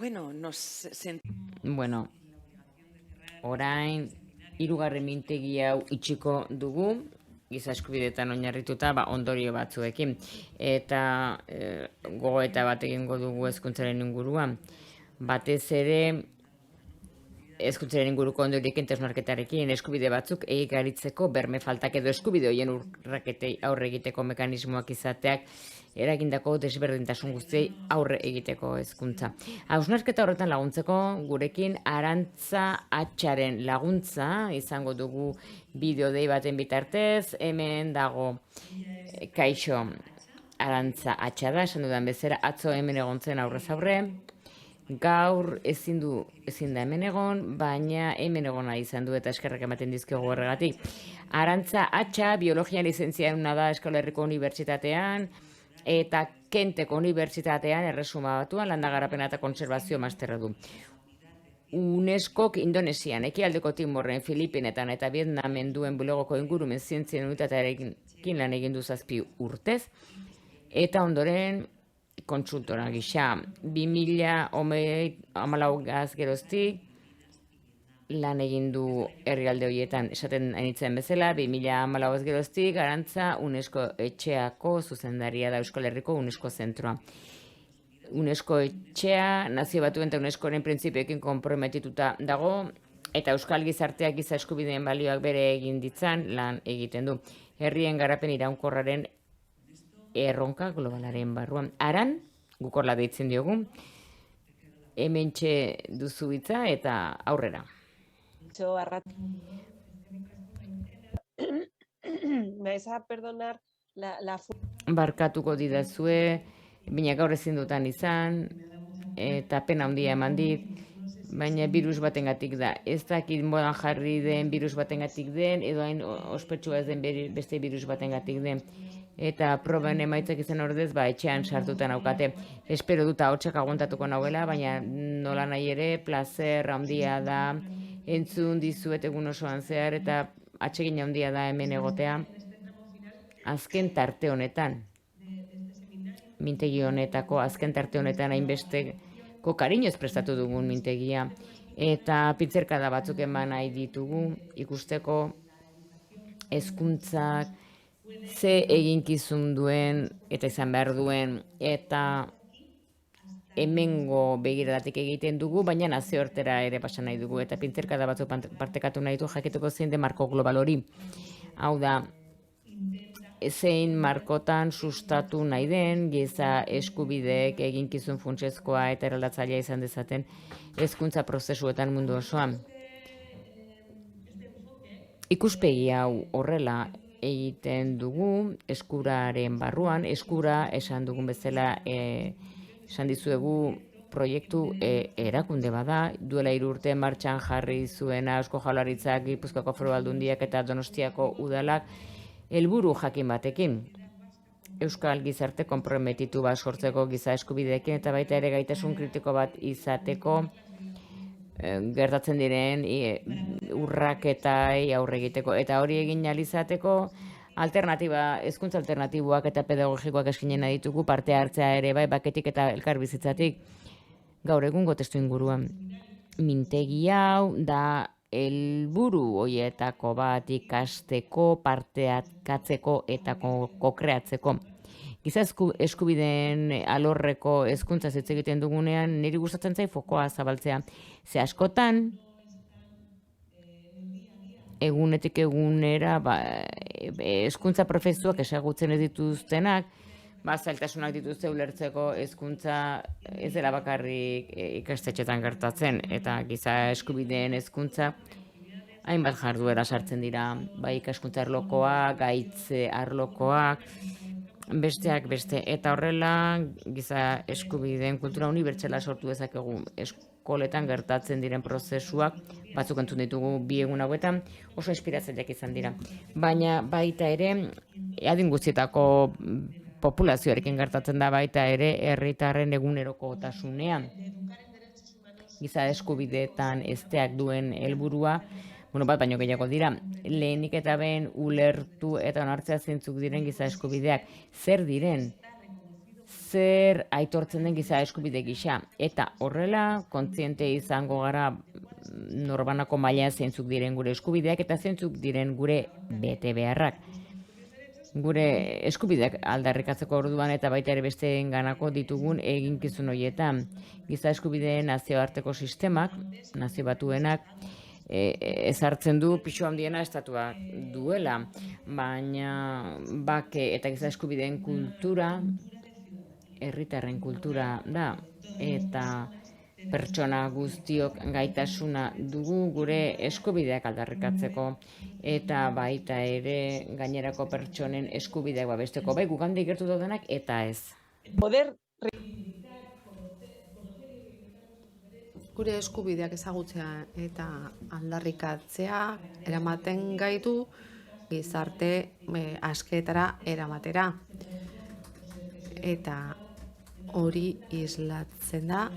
Bueno, orain, hirugarren mintegi hau itxiko dugu, giza eskubideetan oinarrituta ondorio batzuekin. Eta gogoeta bat egingo dugu hezkuntzaren inguruan. Batez ere, hezkuntzaren inguruko ondoriekin hausnarketarekin eskubide batzuk egikaritzeko berme faltak edo eskubide horien urraketei aurre egiteko mekanismoak izateak eragindako desberdintasun guztiei aurre egiteko hezkuntza. Hausnarketa horretan laguntzeko gurekin Arantza Atxaren laguntza izango dugu bideo dei baten bitartez, hemen dago kaixo Arantza Atxa da, esan dudan bezala atzo hemen egontzen aurrez aurre. Gaur ezin da hemen egon, baina hemen egona izan du eta eskerrak ematen dizkiogu horregatik. Arantza Atxa biologia lizentziaduna da Euskal Herriko Unibertsitatean eta Kenteko Unibertsitatean Erresuma Batuan landa garapena eta kontserbazio masterra du. UNESCOk Indonesian, Ekialdeko Timorren, Filipinetan eta Vietnamen duen bulegoko ingurumen zientzien unitatearekin lan egin du 7 urtez, eta ondoren kontsultora gisa 2014 geroztik lan egin du herrialde horietan, esaten anitzen bezala, 2014 geroztik Arantza UNESCO etxeako zuzendaria da Euskal Herriko UNESCO zentroa. UNESCO etxea nazio batuen eta UNESCOren printzipioekin konprometituta dago, eta Euskal gizarteak giza eskubideen balioak bere egin ditzan lan egiten du. Herrien garapen iraunkorraren erronka globalaren barruan. Aran, gukorla deitzen diogu, hementxe duzu hitza eta aurrera. Me vais a perdonar la Barkatuko didazue, baina gaur ezin dutan izan, eta pena handia eman dit, baina virus batengatik da. Ez dakit modan jarri den virus batengatik den, edo hain ospetsua ez den beste virus batengatik den. Eta proben emaitzak izan ordez, etxean sartuta naukate. Espero dut ahotsak aguantatuko nauela, baina nola nahi ere, plazer handia da, entzun dizuet egun osoan zehar, eta atsegin handia da hemen egotea. Azken tarte honetan, mintegi honetako azken tarte honetan hainbesteko kariñoz prestatu dugun mintegia, eta pitzerkada batzuk eman nahi ditugu ikusteko hezkuntzak ze eginkizun duen eta izan behar duen, eta hemengo begiradatik egiten dugu, baina nazioartera ere pasa nahi dugu, eta pintzerkada batzuk partekatu nahi du jakiteko zein den marko global hori. Hau da, zein markotan sustatu nahi den, giza eskubideek eginkizun funtsezkoa eta eraldatzailea izan dezaten hezkuntza prozesuetan mundu osoan. Ikuspegi hau horrela egiten dugu eskuraren barruan, eskura esan dugun bezala esan dizuegu proiektu erakunde bada, duela 3 urte martxan jarri zuena Eusko Jaurlaritzak, Gipuzkoako Foru Aldundiak eta Donostiako udalak helburu jakin batekin. Euskal gizarte konprometitu bat sortzeko giza eskubideekin eta baita ere gaitasun kritiko bat izateko gertatzen diren urraketai aurre egiteko, eta hori egin ahal izateko hezkuntza alternatiboak eta pedagogikoak eskinen ditugu, parte hartzea ere bai baketik eta elkarbizitzatik. Gaur egungo testu inguruan mintegi hau da helburu horietako bat ikasteko, parteakatzeko eta kokreatzeko. Giza eskubideen alorreko hezkuntza hitz egiten dugunean, niri gustatzen zait fokoa zabaltzea. Ze askotan, egunetik egunera, hezkuntza profesioak ezagutzen ez dituztenak, zailtasunak dituzte ulertzeko hezkuntza ez dela bakarrik ikastetxetan gertatzen, eta giza eskubideen hezkuntza hainbat jarduera sartzen dira, bai ikaskuntza arlokoak, gaitze arlokoak, besteak beste, eta horrela giza eskubideen kultura unibertsala sortu dezakegu eskoletan gertatzen diren prozesuak, batzuk entzun ditugu 2 egun hauetan, oso inspiratzaileak izan dira. Baina baita ere, adin guztietako populazioarekin gertatzen da baita ere herritarren egunerokotasunean. Giza eskubideetan ezteak duen helburua, bat baino gehiago dira, lehenik eta behin ulertu eta onartzea zeintzuk diren giza eskubideak, zer diren, zer aitortzen den giza eskubide gisa. Eta horrela, kontziente izango gara norbanako mailan zeintzuk diren gure eskubideak eta zeintzuk diren gure bete beharrak. Gure eskubideak aldarrikatzeko orduan eta baita ere besteenganako ditugun eginkizun horietan. Giza eskubideen nazioarteko sistemak, nazio batuenak, ezartzen du pisu handiena estatua duela, baina bake eta giza eskubideen kultura, herritarren kultura da, eta pertsona guztiok gaitasuna dugu gure eskubideak aldarrikatzeko eta baita ere gainerako pertsonen eskubideak babesteko, bai gugandik gertu daudenak eta ez. Poder Gure eskubideak ezagutzea eta aldarrikatzea eramaten gaitu gizarte askeetara eramatera. Eta hori islatzen da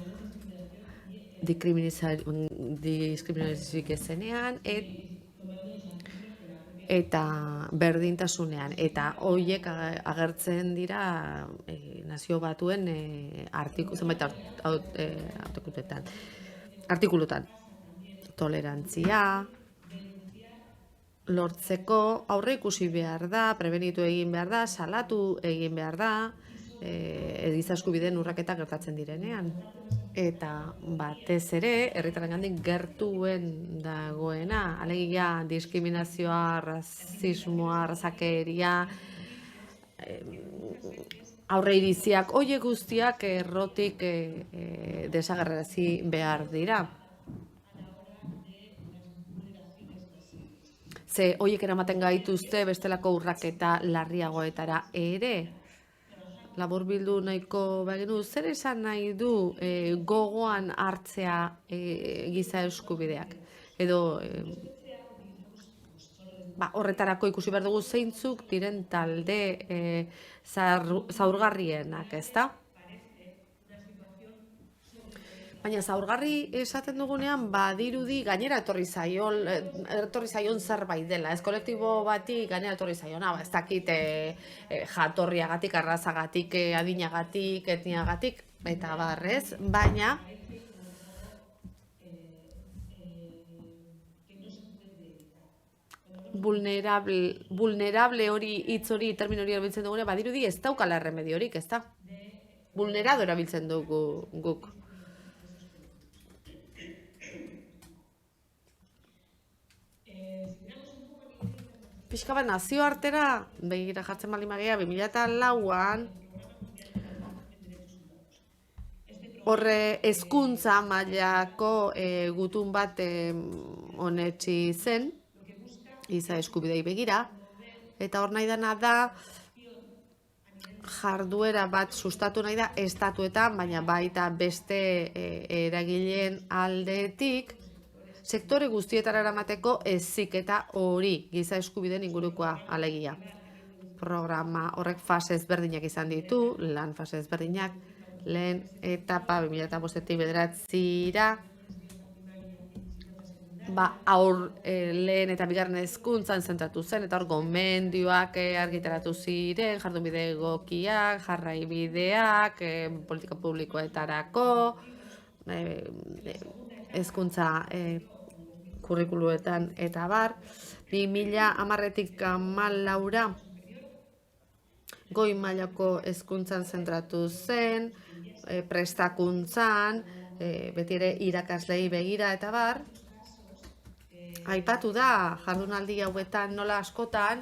diskriminaziorik ezenean eta berdintasunean. Eta horiek agertzen dira nazio batuen artikulutan. Tolerantzia lortzeko aurre ikusi behar da, prebenitu egin behar da, salatu egin behar da, giza eskubideen urraketa gertatzen direnean. Eta batez ere, herritarrengandik gertuen dagoena, alegia diskriminazioa, rasismoa, arrazakeria, aurre iriziak, horiek guztiak errotik desagerrazi behar dira. Ze horiek eramaten gaituzte bestelako urraketa larriagoetara ere. Laburbildu nahiko bagenu, zer esan nahi du gogoan hartzea giza eskubideak? Edo horretarako ikusi behar dugu zeintzuk diren talde zaurgarrienak, ezta? Baina zaurgarri esaten dugunean badirudi gainera etorri zaion zerbait dela. Ez kolektibo bati gainera etorri zaiona, ez dakit jatorriagatik, arrazagatik, adinagatik, etniagatik, eta barrez, baina vulnerable hori, hitz hori, termin hori erabiltzen dugunean, badirudi ez daukala erremediorik, ez da? Vulnerado erabiltzen dugu guk. Pixka bat nazioartera, begira jartzen baldin bagea, 2004an, horre hezkuntza mailako gutun bat onetsi zen, giza eskubidei begira, eta hor nahi dena da, jarduera bat sustatu nahi da estatuetan, baina baita beste eragileen aldetik, sektore guztietara eramateko heziketa hori, giza eskubideen ingurukoa alegia. Programa horrek fase ezberdinak izan ditu, lan fase ezberdinak, lehen etapa 2005-tik 2009-ra, lehen eta bigarren hezkuntzan zentratu zen, eta hor gomendioak argitaratu ziren, jardunbide egokiak, jarraibideak, politika publikoetarako, hezkuntza kurrikuluetan eta bar. 2010-tik 2014ra goi mailako hezkuntzan zentratu zen, prestakuntzan, beti ere irakaslei begira eta bar. Aipatu da, jardunaldi hauetan nola askotan,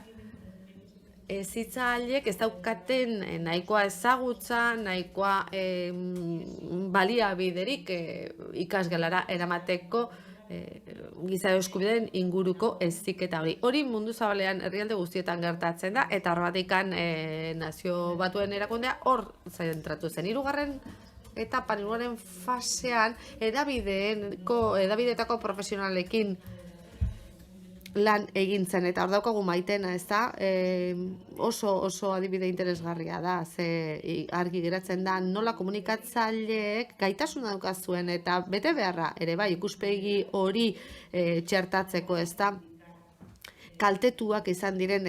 hezitzaileek ez daukaten nahikoa ezagutza, nahikoa baliabiderik ikasgelara eramateko giza eskubideen inguruko heziketa hori. Hori mundu zabalean herrialde guztietan gertatzen da, eta horretikan nazio batuen erakundea hor zentratu zen. Hirugarren etapan, hirugarren fasean, hedabideetako profesionalekin lan egintzen, eta hor daukagu Maitena, ez da, oso adibide interesgarria da, ze argi geratzen da nola komunikatzaileek gaitasuna daukazuen eta bete beharra ere bai ikuspegi hori txertatzeko, ez da, kaltetuak izan diren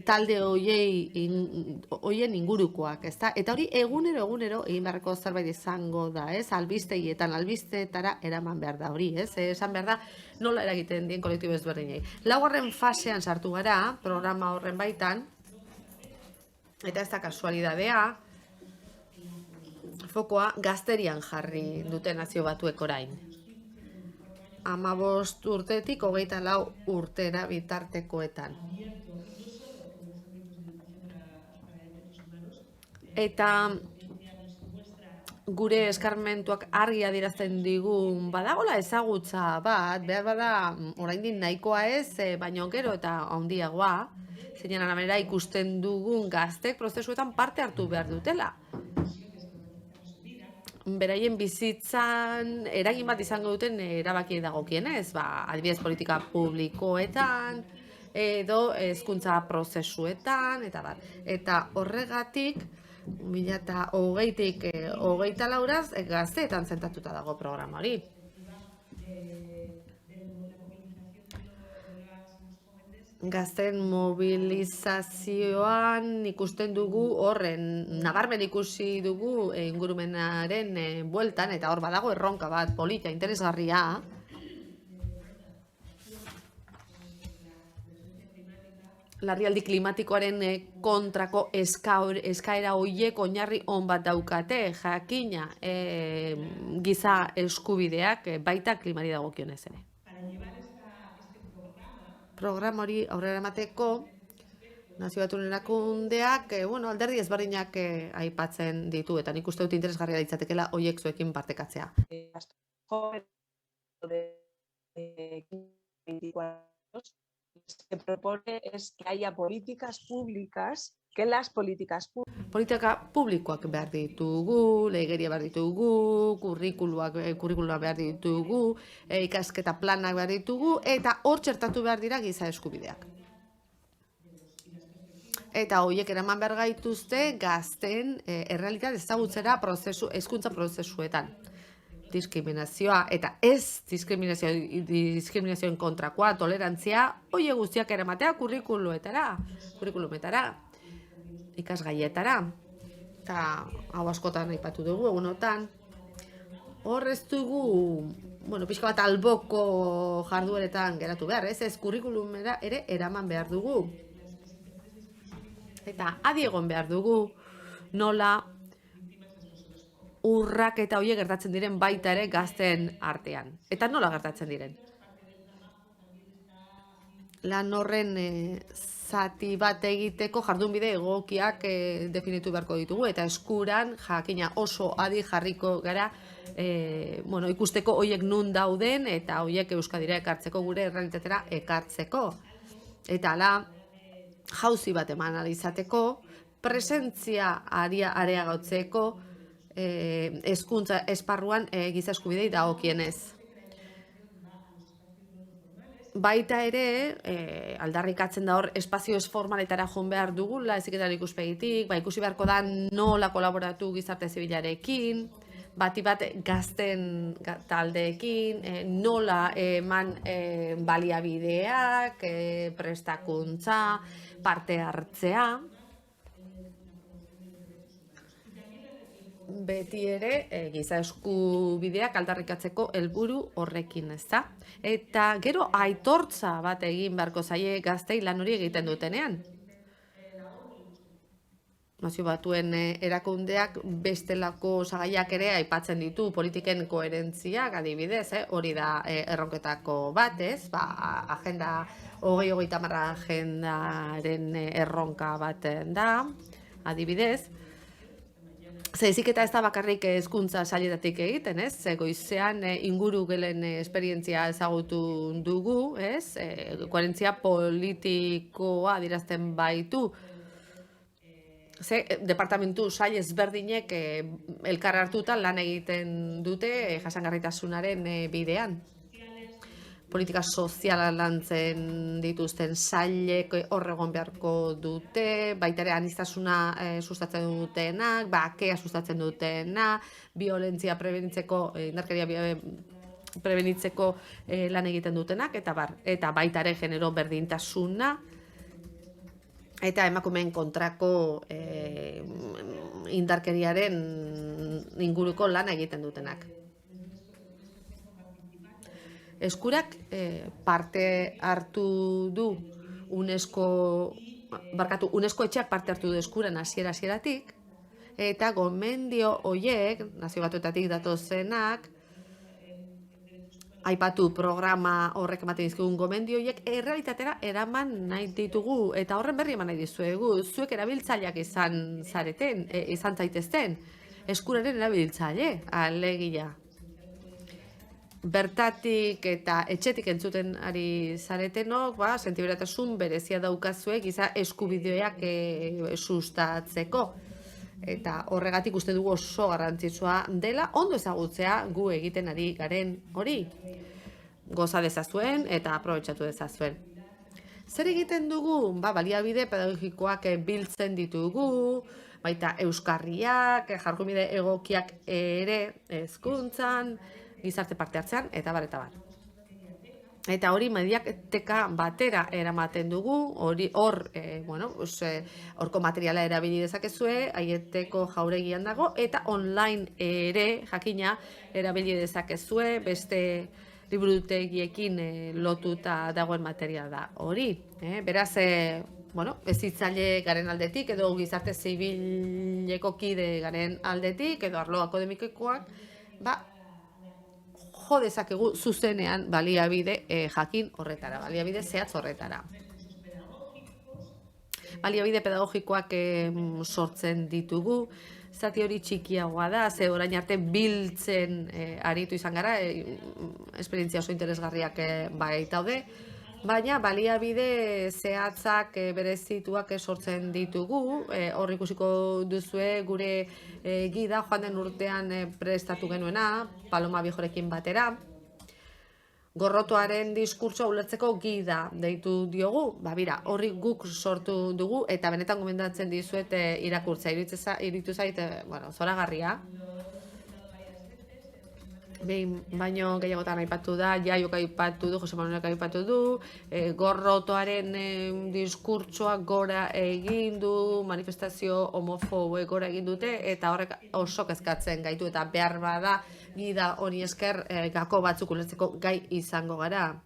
talde hoien ingurukoak, ezta? Eta hori egunero egin beharreko zerbait izango da, ez? Albisteetara eraman behar da hori, ez? Esan behar da nola eragiten dien kolektibo ezberdinei. Laugarren fasean sartu gara, programa horren baitan, eta ez da kasualidadea, fokoa gazterian jarri dute Nazio Batuek orain. 15 urtetik 24 urtera bitartekoetan. Eta gure eskarmentuak argi adierazten digun badagola ezagutza bat, behar bada oraindik nahikoa ez, baino gero eta handiagoa, zeinen arabera ikusten dugun gaztek prozesuetan parte hartu behar dutela. Beraien bizitzan eragin bat izango duten erabakiei dagokienez, adibidez politika publikoetan, edo hezkuntza prozesuetan, eta bar. Eta horregatik, 2020tik 24 gazteetan zentatuta dago programa hori. Gazten mobilizazioan ikusten dugu horren, nabarmen ikusi dugu ingurumenaren bueltan, eta hor badago erronka bat polita, interesgarria. Larrialdi klimatikoaren kontrako eskaera horiek oinarri on bat daukate, jakina giza eskubideak baita klimari dagokionez ere. Programa hori aurrera emateko Nazio Batuen Erakundeak alderdi ezberdinak aipatzen ditu, eta nik uste dut interesgarria ditzatekela horiek zuekin partekatzea. Que propone es que haya políticas públicas, que las políticas públicas... Politika publikoak behar ditugu, legeria behar ditugu, kurrikulua behar ditugu, ikasketa planak behar ditugu, eta hor txertatu behar dira giza eskubideak. Eta horiek eraman behar gaituzte gazten errealitate ezagutzera hezkuntza prozesuetan. Diskriminazioa eta ez diskriminazioen kontrakoa, tolerantzia, horiek guztiak eramatea kurrikulumetara, ikasgaietara, eta hau askotan aipatu dugu egunotan. Hor ez dugu, pixka bat alboko jardueretan geratu behar, ez kurrikulumera ere eraman behar dugu. Eta adi egon behar dugu nola urrak eta horiek gertatzen diren baita ere gazten artean. Eta nola gertatzen diren? Lan horren zati bat egiteko jardunbide egokiak definitu beharko ditugu, eta eskuran jakina oso adi jarriko gara ikusteko horiek nun dauden, eta horiek Euskadira ekartzeko, gure errealitatera ekartzeko. Eta hala, jauzi bat eman izateko, presentzia areagotzeko, hezkuntza esparruan giza eskubidei dagokienez. Baita ere, aldarrikatzen da hor espazio esformaletara joan behar dugula, heziketan ikuspegitik, ikusi beharko da nola kolaboratu gizarte zibilarekin, bati bat gazten taldeekin, nola eman baliabideak, prestakuntza, parte hartzea. Beti ere, giza eskubideak aldarrikatzeko helburu horrekin, ezta? Eta gero aitortza bat egin beharko zaie gaztei lan hori egiten dutenean. Nazio Batuen erakundeak bestelako osagaiak ere aipatzen ditu, politiken koherentziak adibidez, hori da erronketako bat, ez? Agenda 2030 agendaren erronka bat da, adibidez. Heziketa ez da bakarrik hezkuntza sailetatik egiten, ez? Goizean ingurugelen esperientzia ezagutu dugu, ez? Koherentzia politikoa adierazten baitu. Departamentu sail ezberdinek elkar hartuta lan egiten dute jasangarritasunaren bidean. Politika soziala lantzen dituzten sailek horregon beharko dute, baita ere aniztasuna sustatzen dutenak, bakea sustatzen dutena, violentzia prebenitzeko, indarkeria prebenitzeko lan egiten dutenak, eta baita ere genero berdintasuna, eta emakumeen kontrako indarkeriaren inguruko lana egiten dutenak. Eskurak parte hartu du UNESCO etxeak parte hartu du eskuran hasieratik, eta gomendio hoiek, Nazio Batuetatik datozenak, aipatu programa horrek ematen dizkigun gomendio horiek errealitatera eraman nahi ditugu, eta horren berri eman nahi dizuegu, zuek erabiltzaileak izan zaitezten, eskuraren erabiltzaile, alegia. Bertatik eta etxetik entzuten ari zaretenok, sentiberatasun berezia daukazue giza eskubideak sustatzeko. Eta horregatik uste dugu oso garrantzitsua dela ondo ezagutzea gu egiten ari garen hori. Goza dezazuen eta aprobetxatu dezazuen. Zer egiten dugu? Baliabide pedagogikoak biltzen ditugu, baita euskarriak, jarduera egokiak ere hezkuntzan, gizarte parte hartzean, eta bar. Eta hori mediateka batera eramaten dugu, horko materiala erabili dezakezue, aieteko jauregian dago, eta online ere, jakina, erabili dezakezue, beste liburutegiekin lotuta dagoen materiala da hori. Beraz, hezitzaile garen aldetik, edo gizarte zibileko kide garen aldetik, edo arlo akademikoak, jo dezakegu zuzenean baliabide jakin horretara, baliabide zehatz horretara. Baliabide pedagogikoak sortzen ditugu, zati hori txikiagoa da, ze orain arte biltzen aritu izan gara, esperientzia oso interesgarriak baitaude, baina baliabide zehatzak berezituak sortzen ditugu, hor ikusiko duzue gure gida joan den urtean prestatu genuena, Paloma Viejorekin batera. Gorrotoaren diskurtsoa ulertzeko gida deitu diogu, horri guk sortu dugu, eta benetan gomendatzen dizuet irakurtzea, iruditu zait, zoragarria. Behin baino gehiagotan aipatu da, Jaiok aipatu du, Jose Manuelek aipatu du, gorrotoaren diskurtsoa gora egin du, manifestazio homofoboek gora egin dute, eta horrek oso kezkatzen gaitu, eta behar bada gida honi esker gako batzuk ulertzeko gai izango gara.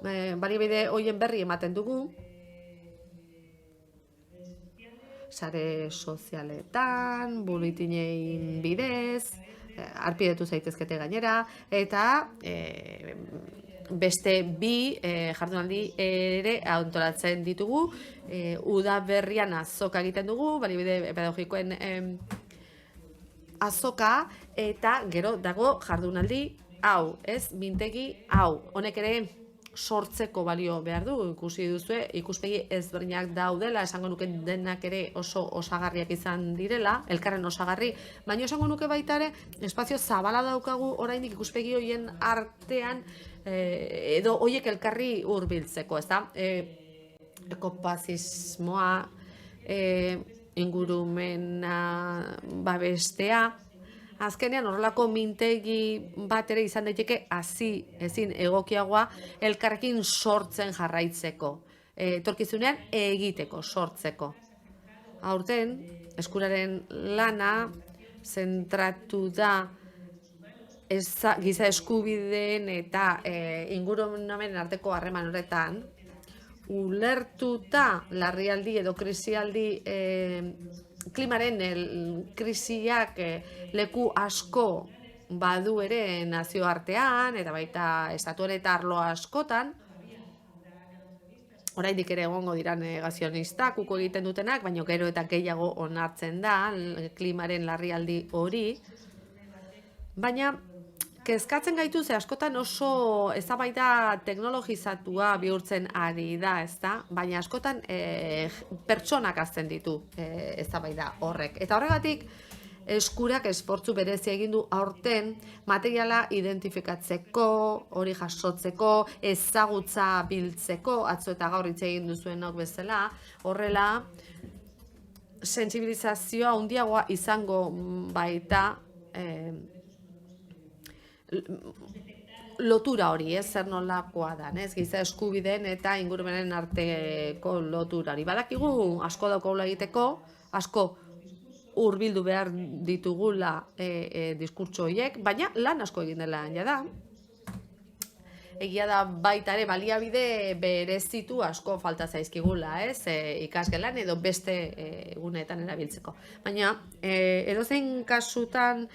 Baliabide horien berri ematen dugu, sare sozialetan, buletinein bidez, arpidetu zaitezkete gainera, eta beste bi jardunaldi ere antolatzen ditugu, udaberrian azoka egiten dugu, baliabide pedagogikoen azoka, eta gero dago jardunaldi hau, mintegi hau, honek ere sortzeko balio behar du, ikusi duzue, ikuspegi ezberdinak daudela, esango nuke denak ere oso osagarriak izan direla, elkarren osagarri, baina esango nuke baita ere, espazio zabala daukagu oraindik ikuspegi horien artean, edo horiek elkarri hurbiltzeko, ezta? Ekopazismoa, ingurumena babestea, azkenean horrelako mintegi bat ere izan daiteke ezin egokiagoa elkarrekin sortzen jarraitzeko, etorkizunean egiteko, sortzeko. Aurten, eskuraren lana zentratu da giza eskubideen eta ingurumen arteko harreman horretan, ulertuta larrialdi edo krisialdi klimaren krisiak leku asko badu ere nazioartean, eta baita estatuan eta arlo askotan, oraindik ere egongo dira negazionistak, uko egiten dutenak, baina gero eta gehiago onartzen da klimaren larrialdi hori, baina kezkatzen gaitu ze askotan oso eztabaida teknologizatua bihurtzen ari da, ezta? Baina askotan pertsonak hazten ditu eztabaida horrek. Eta horregatik eskurak esportzu berezia egin du aurten materiala identifikatzeko, hori jasotzeko, ezagutza biltzeko, atzo eta gaur hitz egin duzuenok bezala, horrela sentsibilizazioa handiagoa izango baita lotura hori, zer nolakoa da, giza eskubideen eta ingurumenen arteko lotura hori. Badakigu asko daukagula egiteko, asko hurbildu behar ditugula diskurtso horiek, baina lan asko egin dela jada. Egia da baita ere baliabide berezitu asko falta zaizkigula, ikasgelan edo beste guneetan erabiltzeko. Baina edozein kasutan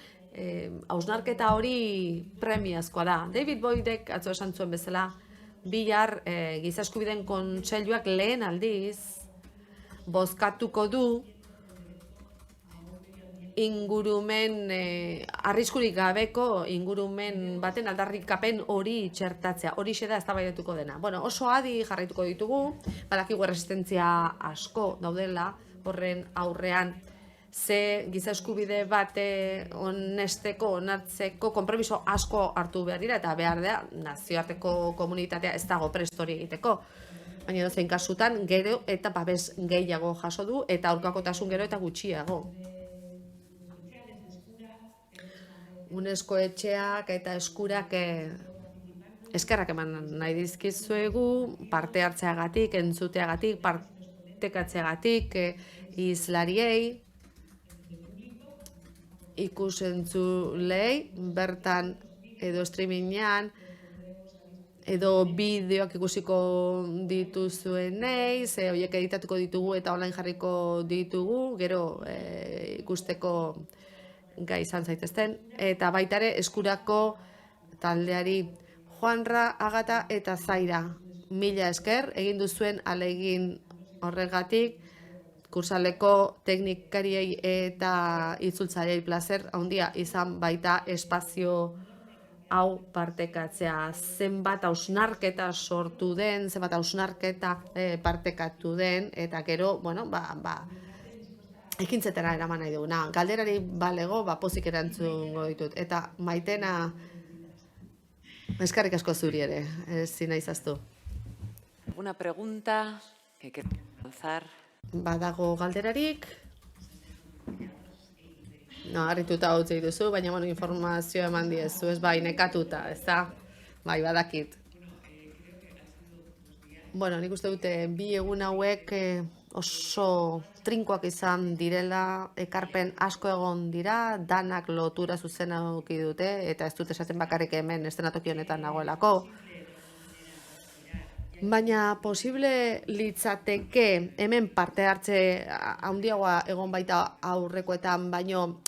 hausnarketa hori premiazkoa da. David Boydek atzo esan zuen bezala, bihar giza eskubideen kontseiluak lehen aldiz bozkatuko du ingurumen, arriskurik gabeko ingurumen baten aldarrikapen hori txertatzea. Horixe da eztabaidatuko dena. Bueno, oso adi jarraituko ditugu, badakigu erresistentzia asko daudela horren aurrean, ze giza eskubide bat onartzeko konpromiso asko hartu behar dira, eta behar da nazioarteko komunitatea ez dago prest hori egiteko. Baina edozein kasutan gero eta babes gehiago jaso du, eta aurkakotasun gero eta gutxiago. UNESCO etxeak eta eskurak eskerrak eman nahi dizkizuegu, parte hartzeagatik, entzuteagatik, partekatzeagatik, izlariei, ikusentzulei, bertan edo streamingean, edo bideoak ikusiko dituzuenei, ze horiek editatuko ditugu eta online jarriko ditugu, gero ikusteko gai izan zaitezten, eta baita ere eskurako taldeari Juanra, Agata eta Zaira. Mila esker, egin duzuen ahalegin horregatik, kursaleko teknikariei eta itzultzaileei plazer handia izan baita espazio hau partekatzea. Zenbat hausnarketa sortu den, zenbat hausnarketa partekatu den, eta gero, bueno, ekintzetara eraman nahi duguna. Galderari balego, pozik erantzungo ditut. Eta Maitena, eskerrik asko zuri ere, ezin naizaztu. ¿Alguna pregunta que quieras lanzar? Badago galderarik? No, harrituta utzi duzu, baina informazio eman diezu, ez bai, nekatuta, ez da? Bai, badakit. Bueno, nik uste dute bi egun hauek oso trinkoak izan direla, ekarpen asko egon dira, danak lotura zuzena eduki dute, eta ez dut esaten bakarrik hemen eszenatoki honetan nagoelako. Baina posible litzateke hemen parte hartze handiagoa egon baita aurrekoetan, baino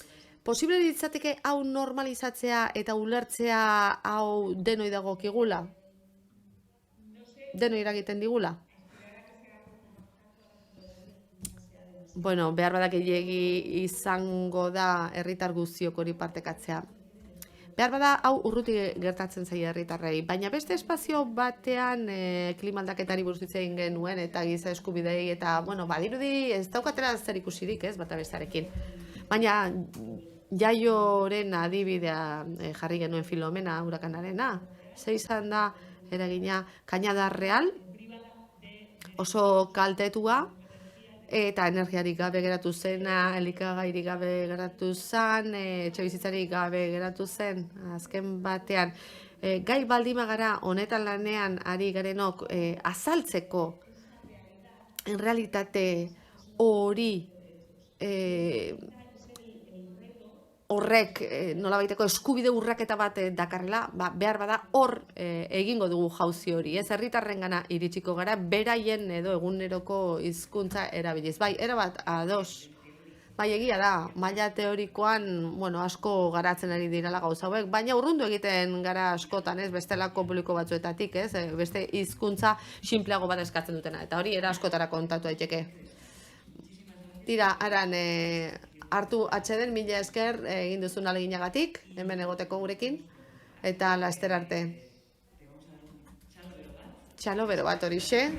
posible litzateke hau normalizatzea eta ulertzea hau denoi dagokigula? Denoi eragiten digula? Bueno, behar badak gehiegi izango da herritar guztiok hori partekatzea. Behar bada hau urruti gertatzen zaie herritarrei, baina beste espazio batean klima aldaketari buruz hitz egin genuen eta giza eskubidei eta, bueno, badirudi ez daukatera zer ikusirik, ez, bata bestarekin. Baina Jaioren adibidea jarri genuen Filomena hurakanarena, ze izan da eragina Cañada Real, oso kaltetua, eta energiarik gabe geratu zena, elikagairik gabe geratu zen, etxebizitzarik gabe geratu zen, azken batean. Gai baldimagara honetan lanean ari garenok azaltzeko en realitate hori horrek nolabaiteko eskubide urraketa bat dakarrela, behar bada hor egingo dugu jauzi hori, ez herritarrengana iritsiko gara, beraien edo eguneroko hizkuntza erabiliz. Bai, erabat ados. Bai, egia da, maila teorikoan, bueno, asko garatzen ari direla gauza hauek, baina urrundu egiten gara askotan, ez, bestelako publiko batzuetatik, ez, beste hizkuntza sinpleago bat eskatzen dutena, eta hori era askotara kontatu daiteke. Tira, aran, hartu atxeden, mila esker egin duzun ahaleginagatik, hemen egoteko gurekin, eta laster arte. Txalo bero bat horixe.